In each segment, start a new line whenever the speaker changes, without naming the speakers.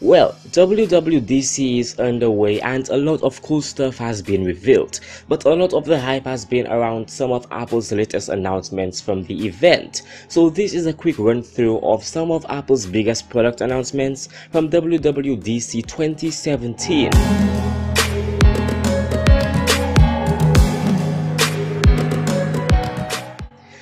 Well, WWDC is underway and a lot of cool stuff has been revealed, but a lot of the hype has been around some of Apple's latest announcements from the event. So this is a quick run through of some of Apple's biggest product announcements from WWDC 2017.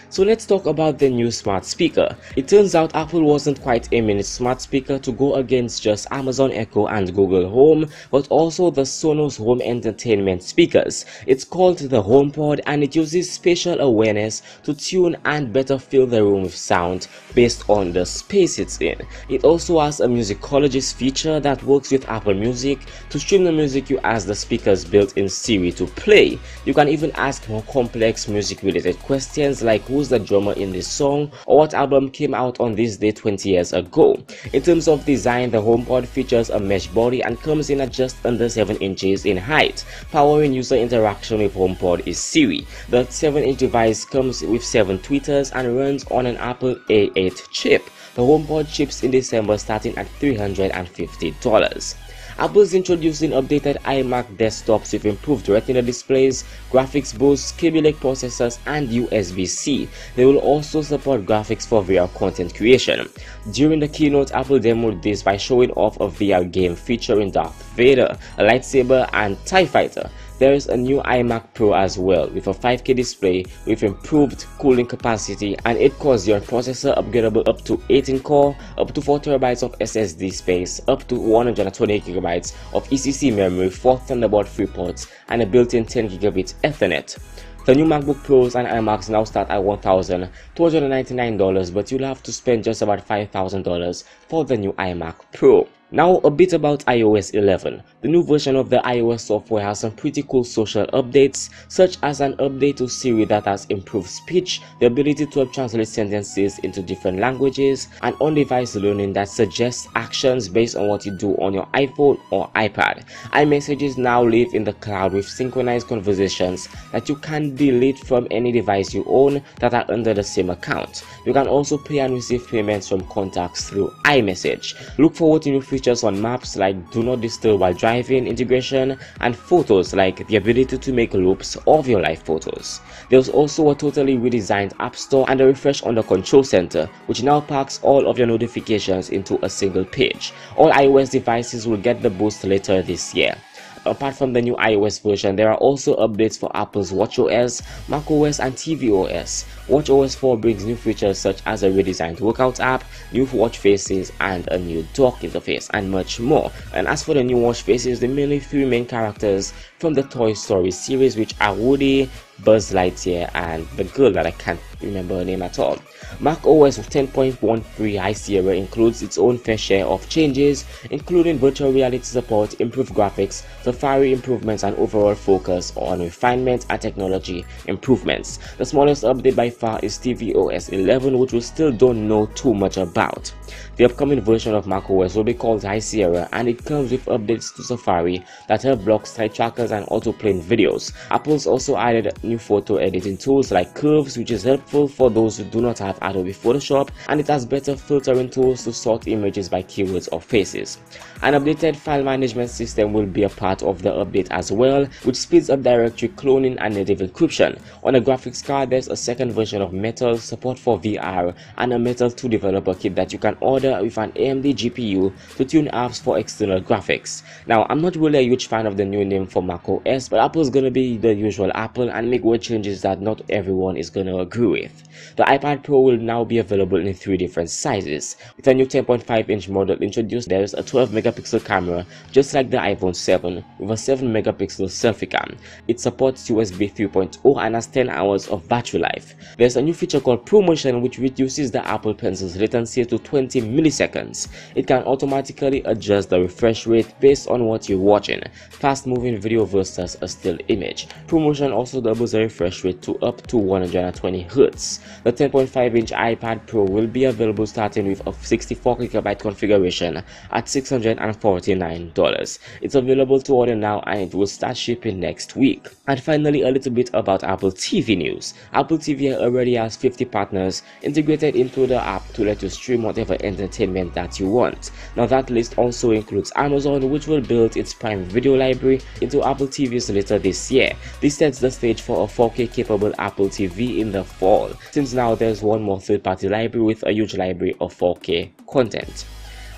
So let's talk about the new smart speaker. It turns out Apple wasn't quite aiming its smart speaker to go against just Amazon Echo and Google Home, but also the Sonos home entertainment speakers. It's called the HomePod and it uses spatial awareness to tune and better fill the room with sound based on the space it's in. It also has a musicologist feature that works with Apple Music to stream the music you ask the speaker's built-in Siri to play. You can even ask more complex music-related questions like who's the drummer in this song or what album came out on this day 20 years ago. In terms of design, the HomePod features a mesh body and comes in at just under 7 inches in height. Powering user interaction with HomePod is Siri. The 7-inch device comes with 7 tweeters and runs on an Apple A8 chip. The HomePod ships in December starting at $350. Apple's introducing updated iMac desktops with improved Retina displays, graphics boosts, Kaby Lake processors, and USB-C. They will also support graphics for VR content creation. During the keynote, Apple demoed this by showing off a VR game featuring Darth Vader, a lightsaber, and TIE Fighter. There is a new iMac Pro as well, with a 5K display with improved cooling capacity and 8-core Xeon processor upgradable up to 18-core, up to 4TB of SSD space, up to 128GB of ECC memory, 4 Thunderbolt 3 ports, and a built-in 10GB Ethernet. The new MacBook Pros and iMacs now start at $1,299, but you'll have to spend just about $5,000 for the new iMac Pro. Now a bit about iOS 11. The new version of the iOS software has some pretty cool social updates, such as an update to Siri that has improved speech, the ability to translate sentences into different languages, and on-device learning that suggests actions based on what you do on your iPhone or iPad. iMessages now live in the cloud with synchronized conversations that you can delete from any device you own that are under the same account. You can also pay and receive payments from contacts through iMessage. Look forward to new features on maps like do not disturb while driving integration and photos like the ability to make loops of your live photos. There's also a totally redesigned App Store and a refresh on the control center, which now packs all of your notifications into a single page. All iOS devices will get the boost later this year. Apart from the new iOS version, there are also updates for Apple's watchOS, macOS, and tvOS. watchOS 4 brings new features such as a redesigned workout app, new watch faces, and a new dock interface, and much more. And as for the new watch faces, the mainly 3 main characters from the Toy Story series, which are Woody, Buzz Lightyear, and the girl that I can't remember her name at all. macOS 10.13 High Sierra includes its own fair share of changes, including virtual reality support, improved graphics, Safari improvements, and overall focus on refinement and technology improvements. The smallest update by far is tvOS 11, which we still don't know too much about. The upcoming version of macOS will be called High Sierra, and it comes with updates to Safari that help block side trackers and auto-playing videos. Apple's also added new photo editing tools like Curves, which is helpful for those who do not have Adobe Photoshop, and it has better filtering tools to sort images by keywords or faces. An updated file management system will be a part of the update as well, which speeds up directory cloning and native encryption. On a graphics card, there's a second version of Metal, support for VR, and a Metal 2 developer kit that you can order with an AMD GPU to tune apps for external graphics. Now, I'm not really a huge fan of the new name for macOS, but Apple's gonna be the usual Apple and make word changes that not everyone is gonna agree with. The iPad Pro will now be available in 3 different sizes. With a new 10.5-inch model introduced, there is a 12-megapixel camera just like the iPhone 7 with a 7-megapixel selfie cam. It supports USB 3.0 and has 10 hours of battery life. There's a new feature called ProMotion, which reduces the Apple Pencil's latency to 20 milliseconds. It can automatically adjust the refresh rate based on what you're watching, fast-moving video versus a still image. ProMotion also doubles enables a refresh rate to up to 120Hz. The 10.5-inch iPad Pro will be available starting with a 64GB configuration at $649. It's available to order now and it will start shipping next week. And finally, a little bit about Apple TV news. Apple TV already has 50 partners integrated into the app to let you stream whatever entertainment that you want. Now that list also includes Amazon, which will build its Prime Video library into Apple TVs later this year. This sets the stage for a 4K capable Apple TV in the fall, since now there's one more third-party library with a huge library of 4K content.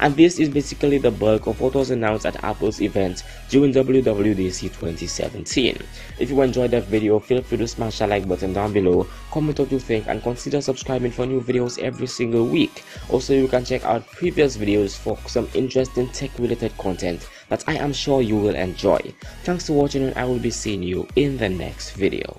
And this is basically the bulk of what was announced at Apple's event during WWDC 2017. If you enjoyed that video, feel free to smash that like button down below, comment what you think, and consider subscribing for new videos every single week. Also, you can check out previous videos for some interesting tech-related content that I am sure you will enjoy. Thanks for watching, and I will be seeing you in the next video.